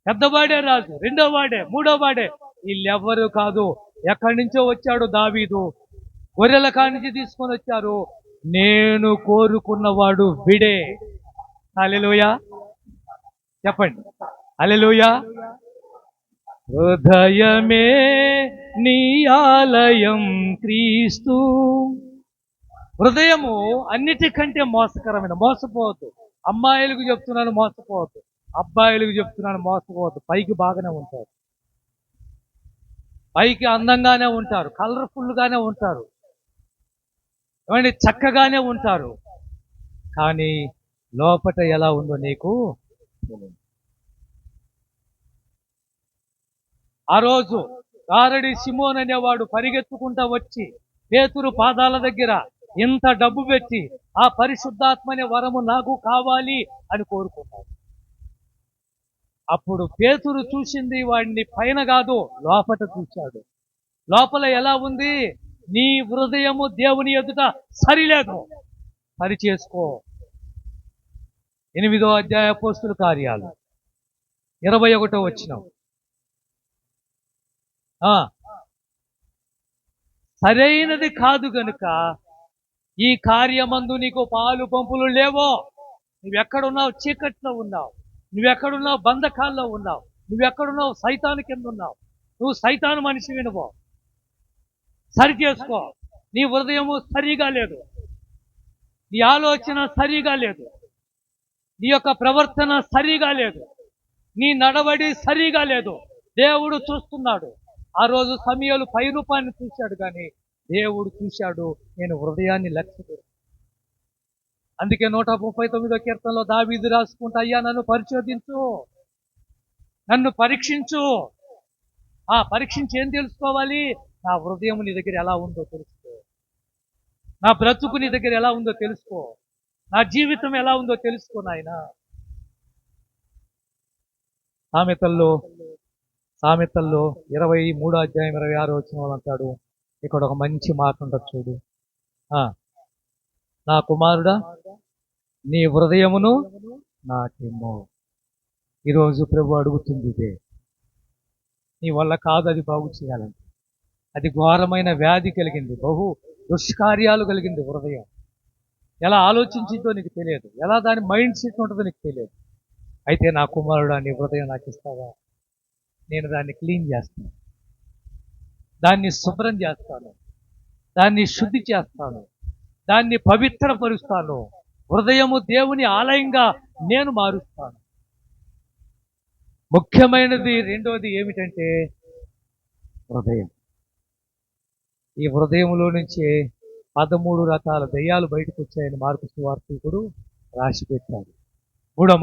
పెద్దవాడే రాజు, రెండో వాడే, మూడో వాడే, వీళ్ళెవ్వరు కాదు. ఎక్కడి నుంచో వచ్చాడు దావీదు, గొర్రెల కానించి తీసుకొని వచ్చారు. నేను కోరుకున్నవాడు విడే. హల్లెలూయా చెప్పండి, హల్లెలూయా. హృదయమే నీ ఆలయం క్రీస్తు. హృదయము అన్నిటికంటే మోసకరమైన. మోసపోవద్దు. అమ్మాయిలకు చెప్తున్నాను మోసపోవద్దు, అబ్బాయిలకు చెప్తున్నాను మోసపోవద్దు. పైకి బాగానే ఉంటారు, పైకి అందంగానే ఉంటారు, కలర్ఫుల్గానే ఉంటారు, ఏమంటే చక్కగానే ఉంటారు, కానీ లోపట ఎలా ఉందో నీకు తెలియదు. ఆ రోజు గారడి సిమోన్ అనేవాడు పరిగెత్తుకుంటా వచ్చి పేతురు పాదాల దగ్గర ఇంత డబ్బు పెట్టి ఆ పరిశుద్ధాత్మ అనే వరము నాకు కావాలి అని కోరుకున్నాడు. అప్పుడు పేతురు చూసింది వాడిని పైన కాదు, లోపట చూశాడు. లోపల ఎలా ఉంది? నీ హృదయము దేవుని ఎదుట సరిలేదు, సరి చేసుకో. 8వ అధ్యాయ అపోస్తుల కార్యాలు 21వ వచనం. సరైనది కాదు గనుక ఈ కార్యమందు నీకు పాలు పంపులు లేవో. నువ్వెక్కడున్నావు? చీకట్లో ఉన్నావు. నువ్వెక్కడున్నావు? బంధకాల్లో ఉన్నావు. నువ్వెక్కడున్నావు? సైతాను కింద ఉన్నావు. నువ్వు సైతాను మనిషి వినుకో, సరి చేసుకో. నీ హృదయము సరిగా లేదు, నీ ఆలోచన సరిగా లేదు, నీ యొక్క ప్రవర్తన సరిగా లేదు, నీ నడవడి సరిగా లేదు. దేవుడు చూస్తున్నాడు. ఆ రోజు సమూయేలు పై రూపాన్ని చూశాడు, కానీ దేవుడు చూశాడు, నేను హృదయాన్ని లక్ష్య పెట్టాను. అందుకే 139వ కీర్తనలో దావీదు రాసుకుంటా, అయ్యా నన్ను పరిశోధించు, నన్ను పరీక్షించు. పరీక్షించి ఏం తెలుసుకోవాలి? నా హృదయం నీ దగ్గర ఎలా ఉందో తెలుసుకో, నా బ్రతుకు నీ దగ్గర ఎలా ఉందో తెలుసుకో, నా జీవితం ఎలా ఉందో తెలుసుకో నాయన. సామెతల్లో 23వ అధ్యాయం 26వ వచనం అంటాడు, ఇక్కడ ఒక మంచి మాట ఉంటుంది చూడు. నా కుమారుడా, నీ హృదయమును నాకిమ్ము. ఈరోజు ప్రభు అడుగుతుంది ఇదే. నీ వల్ల కాదు అది బాగు చేయాలంటే. అది ఘోరమైన వ్యాధి కలిగింది, బహు దుష్కార్యాలు కలిగింది హృదయం. ఎలా ఆలోచించిందో నీకు తెలియదు, ఎలా దాని మైండ్ సెట్ ఉంటుందో నీకు తెలియదు. అయితే నా కుమారుడా, నీ హృదయం నాకు ఇస్తావా? నేను దాన్ని క్లీన్ చేస్తాను, దాన్ని శుభ్రం చేస్తాను, దాన్ని శుద్ధి చేస్తాను, దాన్ని పవిత్రపరుస్తాను. హృదయము దేవుని ఆలయంగా నేను మారుస్తాను. ముఖ్యమైనది రెండోది ఏమిటంటే హృదయం. ఈ హృదయంలో నుంచే 13 రకాల దయ్యాలు బయటకు వచ్చాయని మార్కు సువార్తికుడు రాసి పెట్టాడు. మూడో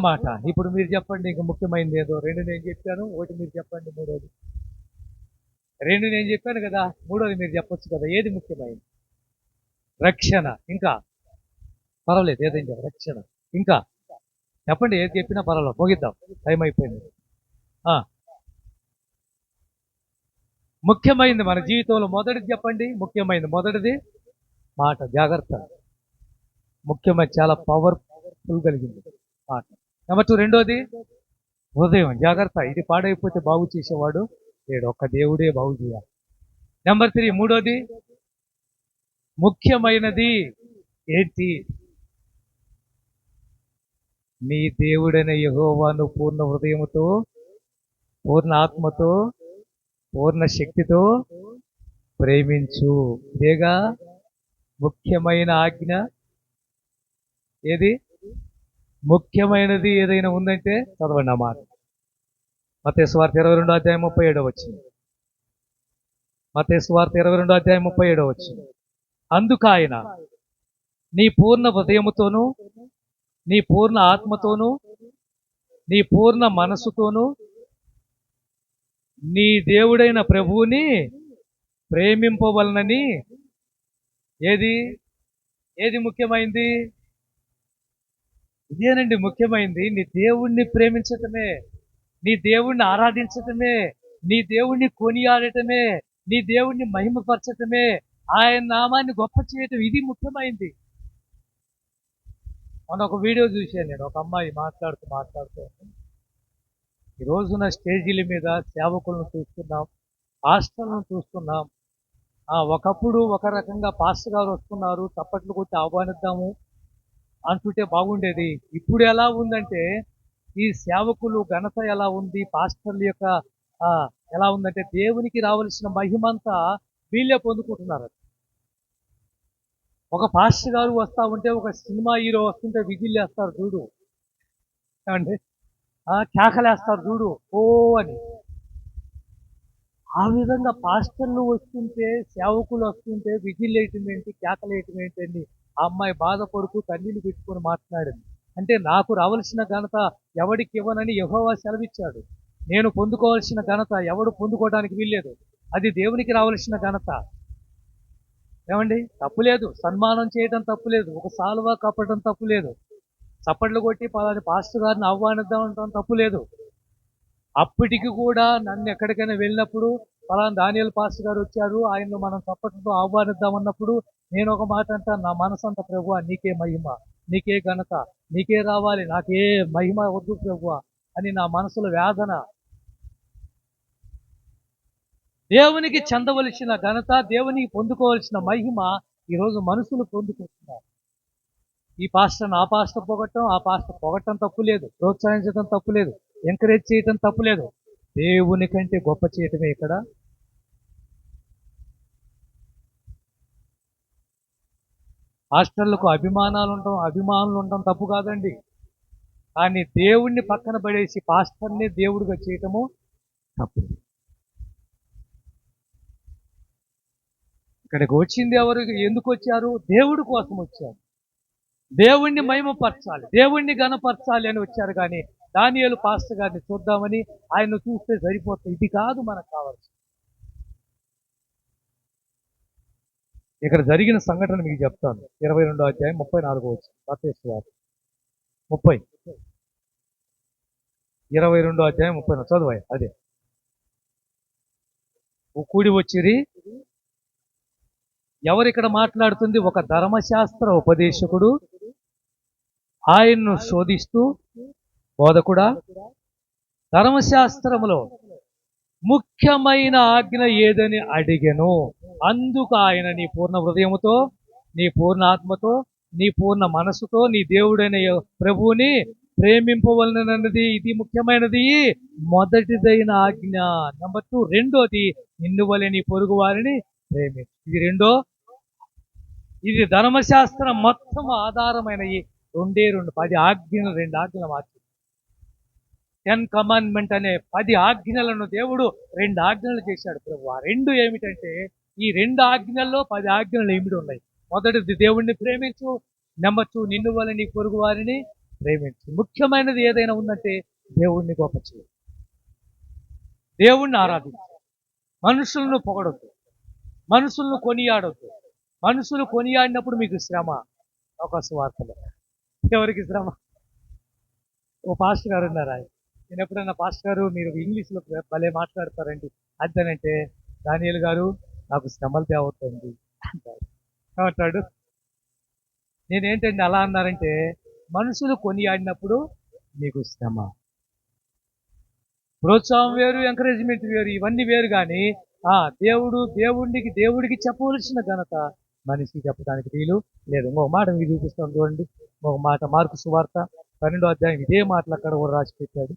మాట ఇప్పుడు మీరు చెప్పండి. ఇంకా ముఖ్యమైనది ఏదో. 2 నేను చెప్పాను, 1 మీరు చెప్పండి. మూడోది 2 నేను చెప్పాను కదా, మూడోది మీరు చెప్పొచ్చు కదా. ఏది ముఖ్యమైనది? రక్షణ. ఇంకా పర్వాలేదు, ఏదైనా రక్షణ. ఇంకా చెప్పండి, ఏది చెప్పినా పర్వాలేదు, ముగిద్దాం, టైం అయిపోయింది. ముఖ్యమైనది మన జీవితంలో మొదటిది చెప్పండి. మొదటిది మాట. జాగ్రత్త. ముఖ్యమైన, చాలా పవర్ఫుల్ కలిగింది మాట. నెంబర్ 2 రెండోది హృదయం. జాగ్రత్త. ఇది పాడైపోతే బాగు చేసేవాడు లేడు, ఒక్క దేవుడే బాగు చేయాలి. నెంబర్ 3, మూడోది ముఖ్యమైనది ఏంటి? నీ దేవుడైన యెహోవాను పూర్ణ హృదయముతో, పూర్ణ ఆత్మతో, పూర్ణ శక్తితో ప్రేమించు. ఇదేగా ముఖ్యమైన ఆజ్ఞ. ఏది ముఖ్యమైనది ఏదైనా ఉందంటే చదవండి ఆ మాట. మత్తయి సువార్త 22:37 మత్తయి సువార్త 22:37. అందుకు ఆయన, నీ పూర్ణ హృదయముతోనూ, నీ పూర్ణ ఆత్మతోనూ, నీ పూర్ణ మనస్సుతోనూ నీ దేవుడైన ప్రభువుని ప్రేమింపవలనని. ఏది ఏది ముఖ్యమైంది? ఇదేనండి ముఖ్యమైంది. నీ దేవుణ్ణి ప్రేమించటమే, నీ దేవుణ్ణి ఆరాధించటమే, నీ దేవుణ్ణి కొనియాడటమే, నీ దేవుణ్ణి మహిమపరచటమే, ఆయన నామాన్ని గొప్ప చేయటం, ఇది ముఖ్యమైంది. మొన్న ఒక వీడియో చూశాను నేను. ఒక అమ్మాయి మాట్లాడుతూ ఈ రోజున స్టేజీల మీద సేవకులను చూస్తున్నాం, పాస్టర్లను చూస్తున్నాం. ఒకప్పుడు ఒక రకంగా పాస్టర్ గారు వస్తున్నారు, చప్పట్లు కొట్టి ఆహ్వానిద్దాము అంటుంటే బాగుండేది. ఇప్పుడు ఎలా ఉందంటే ఈ సేవకులు ఘనత ఎలా ఉంది, పాస్టర్ల యొక్క ఎలా ఉందంటే దేవునికి రావాల్సిన మహిమంతా వీళ్ళే పొందుకుంటున్నారు. ఒక పాస్టర్ గారు వస్తా ఉంటే, ఒక సినిమా హీరో వస్తుంటే విజిల్లేస్తారు చూడు, ఏమండి, కేకలేస్తారు చూడు, ఓ అని. ఆ విధంగా పాస్టర్లు వస్తుంటే, సేవకులు వస్తుంటే విజిల్లేయటం ఏంటి, కేకలేయటం ఏంటండి? ఆ అమ్మాయి బాధపడుతూ కన్నీళ్లు పెట్టుకొని మాట్లాడింది. అంటే నాకు రావాల్సిన ఘనత ఎవడికి ఇవ్వనని యెహోవా సెలవిచ్చాడు. నేను పొందుకోవాల్సిన ఘనత ఎవడు పొందుకోవడానికి వీల్లేదు. అది దేవునికి రావాల్సిన ఘనత. ఏమండి, తప్పులేదు, సన్మానం చేయడం తప్పులేదు, ఒక సాల్వా కప్పడం తప్పులేదు, చప్పట్లు కొట్టి పలాని పాస్టర్ గారిని ఆహ్వానిద్దాం అనడం తప్పులేదు. అప్పటికి కూడా నన్ను ఎక్కడికైనా వెళ్ళినప్పుడు పలానా దానియేలు పాస్టర్ గారు వచ్చారు, ఆయన్ను మనం చప్పట్లతో ఆహ్వానిద్దామన్నప్పుడు నేను ఒక మాట అంటాను, నా మనసంతా ప్రభువా నీకే మహిమ, నీకే ఘనత, నీకే రావాలి, నాకే మహిమ వద్దు ప్రభువా అని నా మనసులో వేదన. దేవునికి చెందవలసిన ఘనత, దేవునికి పొందుకోవలసిన మహిమ ఈరోజు మనుషులు పొందుకుంటున్నారు. ఈ పాస్టర్ని ఆ పాస్టర్ పొగట్టం, ఆ పాస్టర్ పొగట్టం తప్పులేదు, ప్రోత్సహించడం తప్పులేదు, ఎంకరేజ్ చేయటం తప్పులేదు. దేవుని కంటే గొప్ప చేయటమే ఇక్కడ. పాస్టర్లకు అభిమానులు ఉండటం తప్పు కాదండి. కానీ దేవుణ్ణి పక్కన పడేసి పాస్టర్ని దేవుడిగా చేయటము తప్పు. ఇక్కడికి వచ్చింది ఎవరు, ఎందుకు వచ్చారు? దేవుడి కోసం వచ్చారు. దేవుణ్ణి మహిమపరచాలి, దేవుణ్ణి ఘనపరచాలి అని వచ్చారు. కానీ దానియేలు పాస్టర్ గారిని చూద్దామని ఆయన్ను చూస్తే సరిపోతుంది. ఇది కాదు మనకు కావాల్సింది. ఇక్కడ జరిగిన సంఘటన మీకు చెప్తాను. 22:34 మత్తయి సువార్త 22:34 చదువు. అదే కూడి వచ్చిరి. ఎవరిక్కడ మాట్లాడుతుంది? ఒక ధర్మశాస్త్ర ఉపదేశకుడు ఆయన్ను శోధిస్తూ, బోధకుడా, ధర్మశాస్త్రములో ముఖ్యమైన ఆజ్ఞ ఏదని అడిగెను. అందుకు ఆయన, నీ పూర్ణ హృదయముతో, నీ పూర్ణ ఆత్మతో, నీ పూర్ణ మనసుతో నీ దేవుడైన ప్రభువుని ప్రేమింపవలనన్నది ఇది ముఖ్యమైనది, మొదటిదైన ఆజ్ఞ. నెంబర్ 2, రెండోది, నిన్ను వలె నీ పొరుగు వారిని ప్రేమించు. ఇది రెండో. ఇది ధర్మశాస్త్రం మొత్తం ఆధారమైన ఈ 10 ఆజ్ఞలు, 2 ఆజ్ఞలు మార్చి 10 కమాండ్మెంట్ అనే 10 ఆజ్ఞలను దేవుడు 2 ఆజ్ఞలు చేశాడు ప్రభు. ఆ 2 ఏమిటంటే, ఈ 2 ఆజ్ఞల్లో 10 ఆజ్ఞలు ఏమిటి ఉన్నాయి? మొదటిది దేవుణ్ణి ప్రేమించు, నెంబర్ 2 నిన్ను వలె నీ పొరుగు వారిని ప్రేమించు. ముఖ్యమైనది ఏదైనా ఉందంటే దేవుణ్ణి గొప్ప చేయి, దేవుణ్ణి ఆరాధించు, మనుషులను పొగడొద్దు, మనుషులను కొనియాడొద్దు. మనుషులు కొనియాడినప్పుడు మీకు శ్రమ. ఒక సువార్తలో ఎవరికి శ్రమ? ఓ పాస్టర్ గారు ఉన్నారా, నేను ఎప్పుడైనా పాస్టర్ గారు మీరు ఇంగ్లీష్లో భలే మాట్లాడతారండి అదేనంటే, దానియేలు గారు నాకు శ్రమలు తేవద్దండి ఏమంటాడు? నేనేంటండి అలా అన్నారంటే, మనుషులు కొనియాడినప్పుడు మీకు శ్రమ. ప్రోత్సాహం వేరు, ఎంకరేజ్మెంట్ వేరు, ఇవన్నీ వేరు. కానీ దేవుడికి చెప్పవలసిన ఘనత మనిషికి చెప్పడానికి వీలు లేదు. ఇంకొక మాట మీకు చూపిస్తాను చూడండి. ఒక మాట మార్కు సువార్త 12వ అధ్యాయం ఇదే మాటలు అక్కడ కూడా రాసి పెట్టాడు.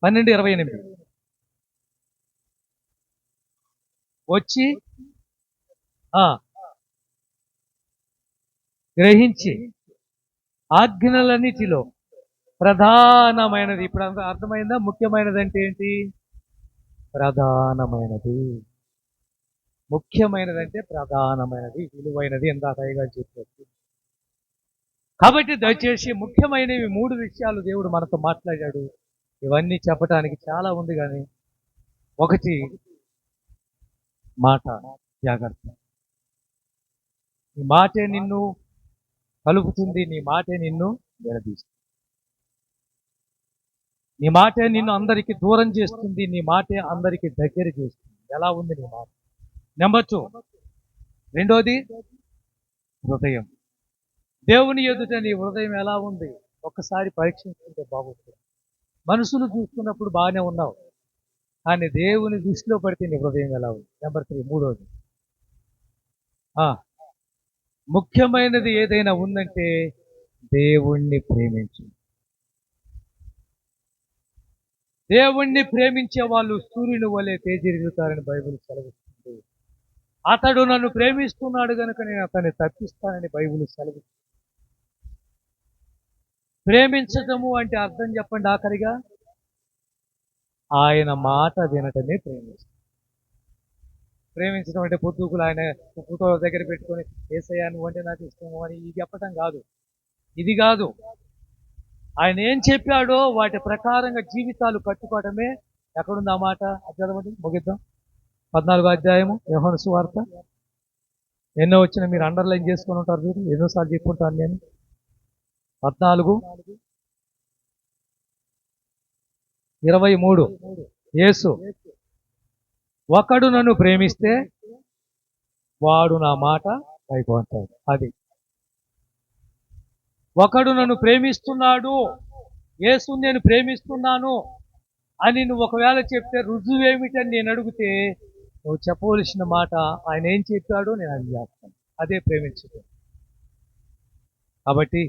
12:28 వచ్చి గ్రహించి ఆజ్ఞలన్నిటిలో ప్రధానమైనది. ఇప్పుడు అర్థమైందా? ముఖ్యమైనది అంటే ఏంటి? ప్రధానమైనది. ముఖ్యమైనది అంటే ప్రధానమైనది, విలువైనది. ఇందాక అయ్యగారు చెప్పారు. కాబట్టి దయచేసి ముఖ్యమైనవి 3 విషయాలు దేవుడు మనతో మాట్లాడాడు. ఇవన్నీ చెప్పడానికి చాలా ఉంది, కానీ ఒకటి మాట జాగ్రత్త. నీ మాటే నిన్ను కలుపుతుంది, నీ మాటే నిన్ను విడదీస్తుంది, నీ మాటే నిన్ను అందరికీ దూరం చేస్తుంది, నీ మాటే అందరికీ దగ్గర చేస్తుంది. ఎలా ఉంది నీ మాట? నెంబర్ 2, రెండోది హృదయం. దేవుని ఎదుట నీ హృదయం ఎలా ఉంది ఒక్కసారి పరీక్షించుకుంటే బాగుంటుంది. మనుషులు చూస్తున్నప్పుడు బాగానే ఉన్నావు, కానీ దేవుని దృష్టిలో పడితే నీ హృదయం ఎలా ఉంది? నెంబర్ 3, మూడోది ముఖ్యమైనది ఏదైనా ఉందంటే దేవుణ్ణి ప్రేమించు. దేవుణ్ణి ప్రేమించే వాళ్ళు సూర్యుని వలె తేజరిల్లుతారని బైబిల్ సెలవిస్తుంది. అతడు నన్ను ప్రేమిస్తున్నాడు కనుక నేను అతన్ని తప్పిస్తానని బైబిల్ సెలవిస్తుంది. ప్రేమించటము అంటే అర్థం చెప్పండి ఆఖరిగా? ఆయన మాట వినటమే ప్రేమించడం. ప్రేమించడం అంటే పొద్దుకులు ఆయన ఫోటో దగ్గర పెట్టుకొని ఏసయ్యా నువ్వు అంటే నాకు ఇష్టము అని ఇది చెప్పటం కాదు. ఇది కాదు. ఆయన ఏం చెప్పాడో వాటి ప్రకారంగా జీవితాలు కట్టుకోవటమే. ఎక్కడుంది ఆ మాట? చదవండి, ముగిద్దాం. 14వ అధ్యాయము యోహాను సువార్త. ఎన్నో వచ్చినా మీరు అండర్లైన్ చేసుకొని ఉంటారు చూడు, ఎన్నోసార్లు చెప్పుకుంటాను నేను. 14:23 యేసు, ఒకడు నన్ను ప్రేమిస్తే వాడు నా మాట కైకొంటాడు. అది ఒకడు నన్ను ప్రేమిస్తున్నాడు, యేసు నేను ప్రేమిస్తున్నాను అని నువ్వు ఒకవేళ చెప్తే రుజువు ఏమిటని నేను అడిగితే నువ్వు చెప్పవలసిన మాట ఆయన ఏం చెప్పాడో నేను అది చేస్తాను. అదే ప్రేమించడం. కాబట్టి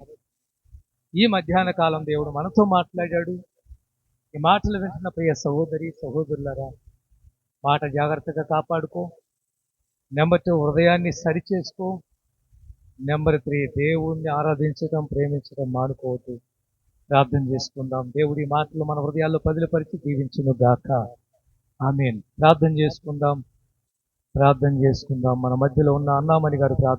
ఈ మధ్యాహ్న కాలం దేవుడు మనతో మాట్లాడాడు. ఈ మాటలు వింటున్న ప్రియ సహోదరి సహోదరులారా, మాట జాగ్రత్తగా కాపాడుకో. నెంబర్ 2, హృదయాన్ని సరిచేసుకో. నెంబర్ 3, దేవుణ్ణి ఆరాధించడం ప్రేమించడం మానుకోవద్దు. ప్రార్థన చేసుకుందాం. దేవుడి మాటలు మన హృదయాల్లో పదిలపరిచి దీవించును గాక. ఆమేన్. ప్రార్థన చేసుకుందాం. మన మధ్యలో ఉన్న అన్నామణి గారు ప్రార్థన